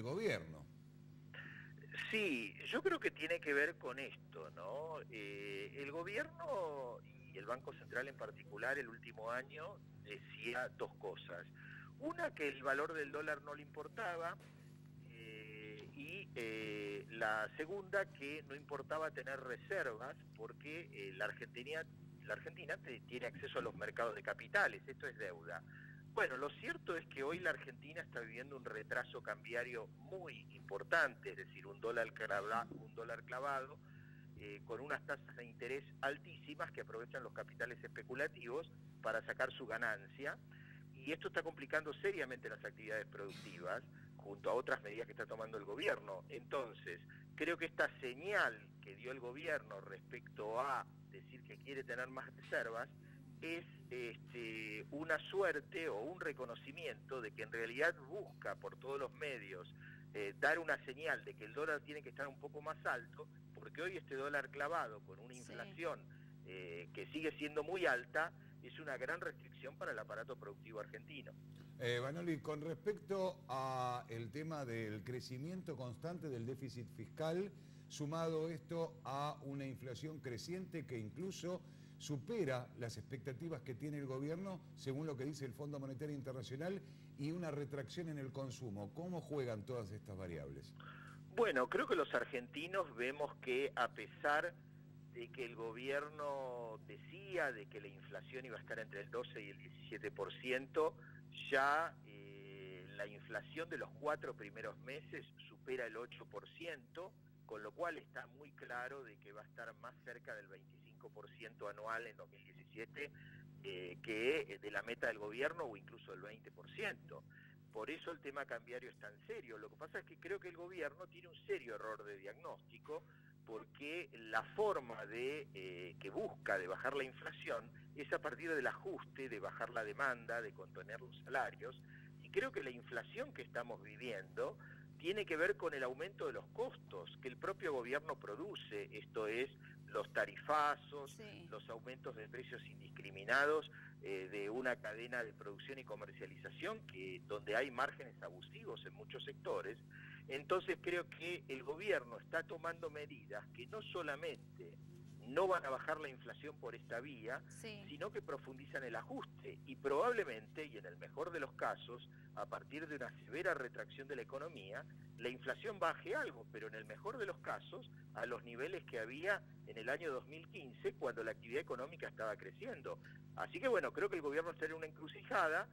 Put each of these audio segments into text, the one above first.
gobierno. Sí, yo creo que tiene que ver con esto, ¿no? El gobierno y el Banco Central en particular el último año decía dos cosas. Una, que el valor del dólar no le importaba, y la segunda, que no importaba tener reservas porque la Argentina tiene acceso a los mercados de capitales, esto es deuda. Bueno, lo cierto es que hoy la Argentina está viviendo un retraso cambiario muy importante, es decir, un dólar clavado con unas tasas de interés altísimas que aprovechan los capitales especulativos para sacar su ganancia, y esto está complicando seriamente las actividades productivas, junto a otras medidas que está tomando el gobierno. Entonces, creo que esta señal que dio el gobierno respecto a decir que quiere tener más reservas es una suerte o un reconocimiento de que en realidad busca por todos los medios dar una señal de que el dólar tiene que estar un poco más alto, porque hoy este dólar clavado con una inflación que sigue siendo muy alta es una gran restricción para el aparato productivo argentino. Vanoli, con respecto a el tema del crecimiento constante del déficit fiscal, sumado esto a una inflación creciente que incluso supera las expectativas que tiene el gobierno, según lo que dice el Fondo Monetario Internacional, y una retracción en el consumo. ¿Cómo juegan todas estas variables? Bueno, creo que los argentinos vemos que a pesar de que el gobierno decía de que la inflación iba a estar entre el 12 y el 17%, ya la inflación de los 4 primeros meses supera el 8%, con lo cual está muy claro de que va a estar más cerca del 25% anual en 2017 que de la meta del gobierno, o incluso del 20%. Por eso el tema cambiario es tan serio. Lo que pasa es que creo que el gobierno tiene un serio error de diagnóstico, porque la forma que busca de bajar la inflación es a partir del ajuste, de bajar la demanda, de contener los salarios, y creo que la inflación que estamos viviendo tiene que ver con el aumento de los costos que el propio gobierno produce, esto es, los tarifazos, los aumentos de precios indiscriminados de una cadena de producción y comercialización donde hay márgenes abusivos en muchos sectores. Entonces creo que el gobierno está tomando medidas que no solamente no van a bajar la inflación por esta vía, sino que profundizan el ajuste, y probablemente, y en el mejor de los casos, a partir de una severa retracción de la economía, la inflación baje algo, pero en el mejor de los casos, a los niveles que había en el año 2015, cuando la actividad económica estaba creciendo. Así que bueno, creo que el gobierno está en una encrucijada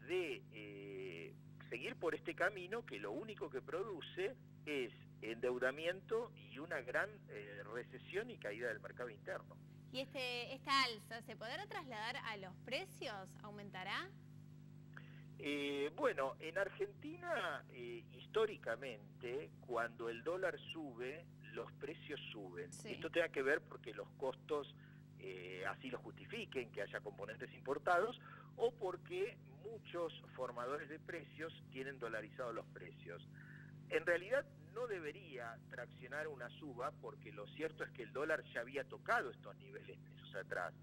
de seguir por este camino que lo único que produce es endeudamiento y una gran recesión y caída del mercado interno. ¿Y esta alza se podrá trasladar a los precios? ¿Aumentará? Bueno, en Argentina históricamente, cuando el dólar sube, los precios suben. Esto tiene que ver porque los costos así lo justifiquen, que haya componentes importados, o porque muchos formadores de precios tienen dolarizados los precios. En realidad no debería traccionar una suba, porque lo cierto es que el dólar ya había tocado estos niveles meses atrás.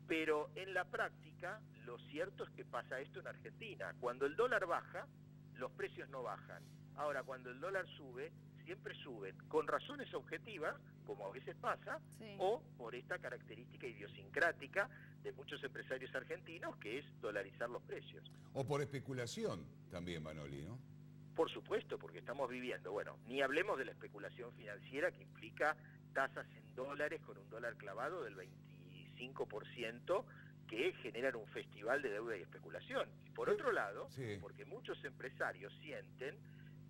Pero en la práctica, lo cierto es que pasa esto en Argentina. Cuando el dólar baja, los precios no bajan. Ahora, cuando el dólar sube, siempre suben, con razones objetivas, como a veces pasa, o por esta característica idiosincrática de muchos empresarios argentinos, que es dolarizar los precios. O por especulación también, Vanoli, ¿no? Por supuesto, porque estamos viviendo, bueno, ni hablemos de la especulación financiera que implica tasas en dólares con un dólar clavado del 25%, que generan un festival de deuda y especulación. Y por otro lado, porque muchos empresarios sienten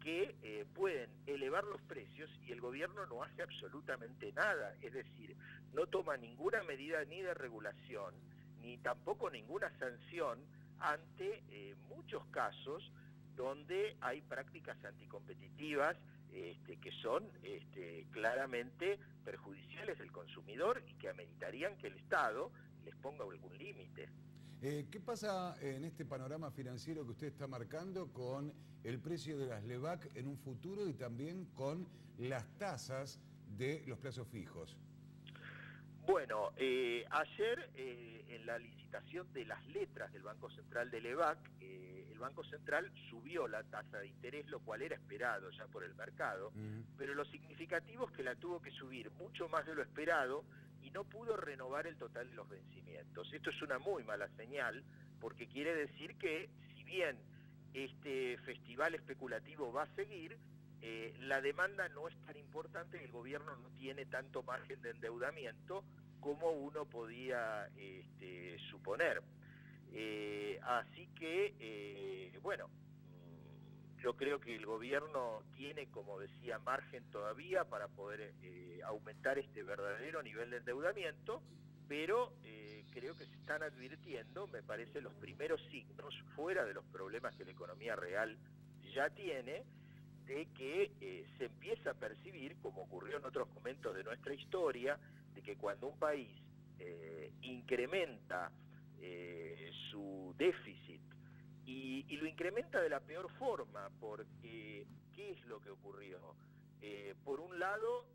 que pueden elevar los precios y el gobierno no hace absolutamente nada, es decir, no toma ninguna medida ni de regulación, ni tampoco ninguna sanción ante muchos casos donde hay prácticas anticompetitivas que son claramente perjudiciales al consumidor y que ameritarían que el Estado les ponga algún límite. ¿Qué pasa en este panorama financiero que usted está marcando con el precio de las LEVAC en un futuro y también con las tasas de los plazos fijos? Bueno, ayer en la licitación de las letras del Banco Central del EVAC, el Banco Central subió la tasa de interés, lo cual era esperado ya por el mercado, pero lo significativo es que la tuvo que subir mucho más de lo esperado y no pudo renovar el total de los vencimientos. Esto es una muy mala señal, porque quiere decir que si bien este festival especulativo va a seguir, la demanda no es tan importante y el gobierno no tiene tanto margen de endeudamiento como uno podía suponer. Así que, bueno, yo creo que el gobierno tiene, como decía, margen todavía para poder aumentar este verdadero nivel de endeudamiento, pero creo que se están advirtiendo, me parece, los primeros signos, fuera de los problemas que la economía real ya tiene, de que se empieza a percibir, como ocurrió en otros momentos de nuestra historia, de que cuando un país incrementa su déficit y lo incrementa de la peor forma, porque ¿qué es lo que ocurrió? Por un lado,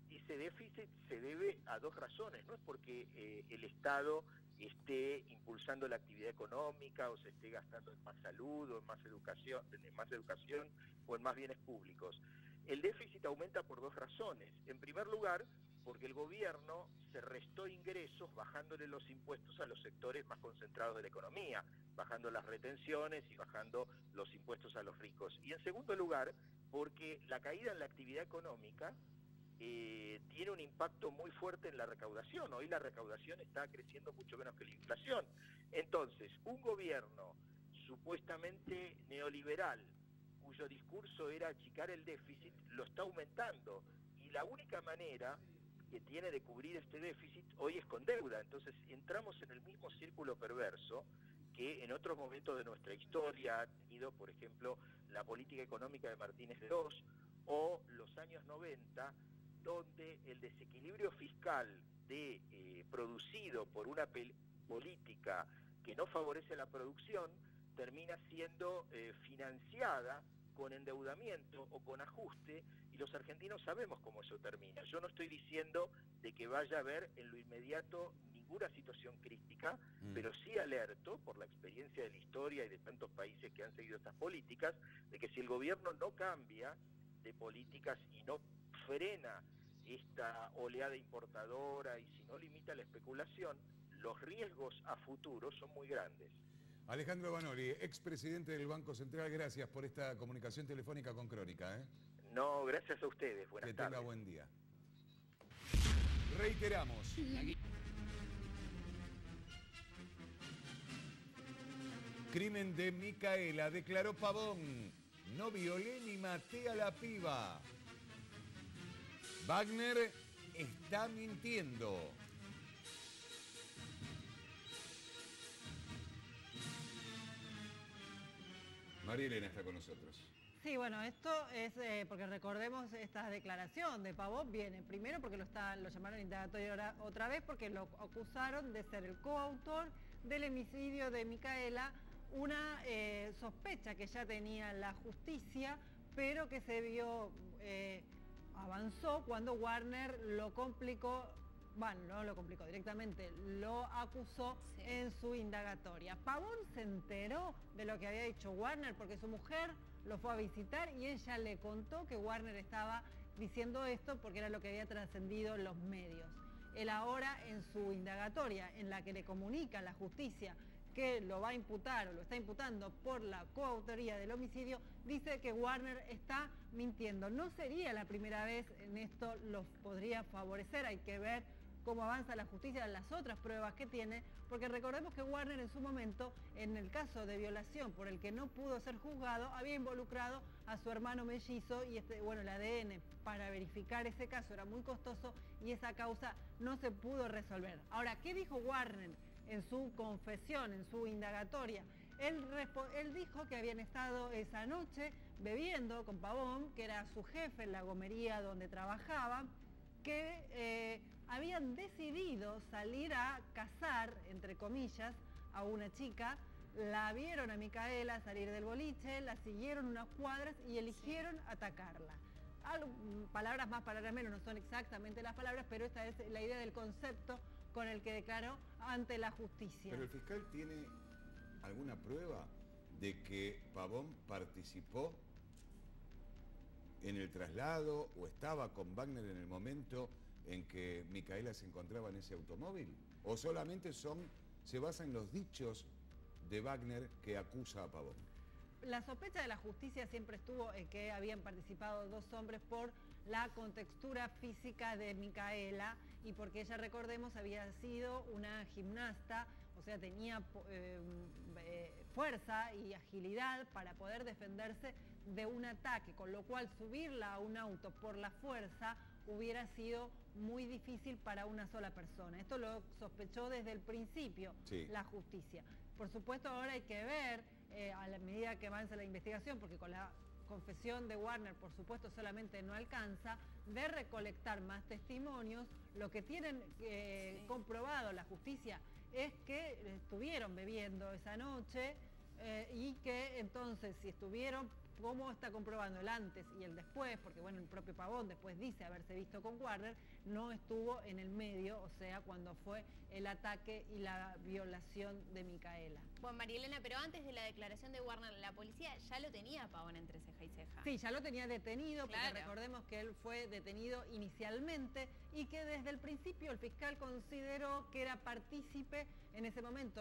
ese déficit se debe a dos razones, no es porque el Estado esté impulsando la actividad económica o se esté gastando en más salud o en más educación o en más bienes públicos. El déficit aumenta por dos razones. En primer lugar, porque el gobierno se restó ingresos bajándole los impuestos a los sectores más concentrados de la economía, bajando las retenciones y bajando los impuestos a los ricos. Y en segundo lugar, porque la caída en la actividad económica tiene un impacto muy fuerte en la recaudación. Hoy la recaudación está creciendo mucho menos que la inflación. Entonces, un gobierno supuestamente neoliberal, cuyo discurso era achicar el déficit, lo está aumentando. Y la única manera que tiene de cubrir este déficit hoy es con deuda. Entonces entramos en el mismo círculo perverso que en otros momentos de nuestra historia ha tenido, por ejemplo, la política económica de Martínez de Oz o los años 90, donde el desequilibrio fiscal producido por una política que no favorece la producción termina siendo financiada con endeudamiento o con ajuste, y los argentinos sabemos cómo eso termina. Yo no estoy diciendo de que vaya a haber en lo inmediato ninguna situación crítica, pero sí alerto, por la experiencia de la historia y de tantos países que han seguido estas políticas, de que si el gobierno no cambia de políticas y no frena esta oleada importadora y si no limita la especulación, los riesgos a futuro son muy grandes. Alejandro Vanoli, expresidente del Banco Central, gracias por esta comunicación telefónica con Crónica. No, gracias a ustedes. Buenas tardes. Que tenga buen día. Reiteramos. Crimen de Micaela, declaró Pavón. No violé ni maté a la piba. Wagner está mintiendo. María Elena está con nosotros. Sí, bueno, esto es porque recordemos esta declaración de Pavón viene primero porque lo llamaron indagatorio otra vez porque lo acusaron de ser el coautor del homicidio de Micaela, una sospecha que ya tenía la justicia, pero que se vio avanzó cuando Warner lo complicó. Bueno, no lo complicó directamente, lo acusó en su indagatoria. Pavón se enteró de lo que había dicho Warner porque su mujer lo fue a visitar y ella le contó que Warner estaba diciendo esto porque era lo que había trascendido en los medios. Él ahora en su indagatoria, en la que le comunica a la justicia que lo va a imputar o lo está imputando por la coautoría del homicidio, dice que Warner está mintiendo. No sería la primera vez, en esto los podría favorecer, hay que ver cómo avanza la justicia, las otras pruebas que tiene, porque recordemos que Warner en su momento, en el caso de violación por el que no pudo ser juzgado, había involucrado a su hermano mellizo y bueno, el ADN para verificar ese caso era muy costoso y esa causa no se pudo resolver. Ahora, ¿qué dijo Warner en su confesión, en su indagatoria? Él dijo que habían estado esa noche bebiendo con Pavón, que era su jefe en la gomería donde trabajaba, que habían decidido salir a cazar, entre comillas, a una chica. La vieron a Micaela salir del boliche, la siguieron unas cuadras y eligieron atacarla. palabras más, palabras menos, no son exactamente las palabras, pero esta es la idea del concepto con el que declaró ante la justicia. Pero el fiscal tiene alguna prueba de que Pavón participó en el traslado o estaba con Wagner en el momento en que Micaela se encontraba en ese automóvil, o solamente se basa en los dichos de Wagner que acusa a Pavón. La sospecha de la justicia siempre estuvo en que habían participado 2 hombres por la contextura física de Micaela y porque ella, recordemos, había sido una gimnasta, o sea, tenía fuerza y agilidad para poder defenderse de un ataque, con lo cual subirla a un auto por la fuerza hubiera sido muy difícil para una sola persona. Esto lo sospechó desde el principio la justicia. Por supuesto, ahora hay que ver, a la medida que avanza la investigación, porque con la confesión de Warner, por supuesto, solamente no alcanza, de recolectar más testimonios. Lo que tienen comprobado la justicia es que estuvieron bebiendo esa noche y que entonces, si estuvieron, ¿cómo está comprobando el antes y el después? Porque bueno, el propio Pavón después dice haberse visto con Warner, no estuvo en el medio, o sea, cuando fue el ataque y la violación de Micaela. Bueno, María Elena, pero antes de la declaración de Warner, la policía ya lo tenía a Pavón entre ceja y ceja. Sí, ya lo tenía detenido, claro, porque recordemos que él fue detenido inicialmente y que desde el principio el fiscal consideró que era partícipe en ese momento.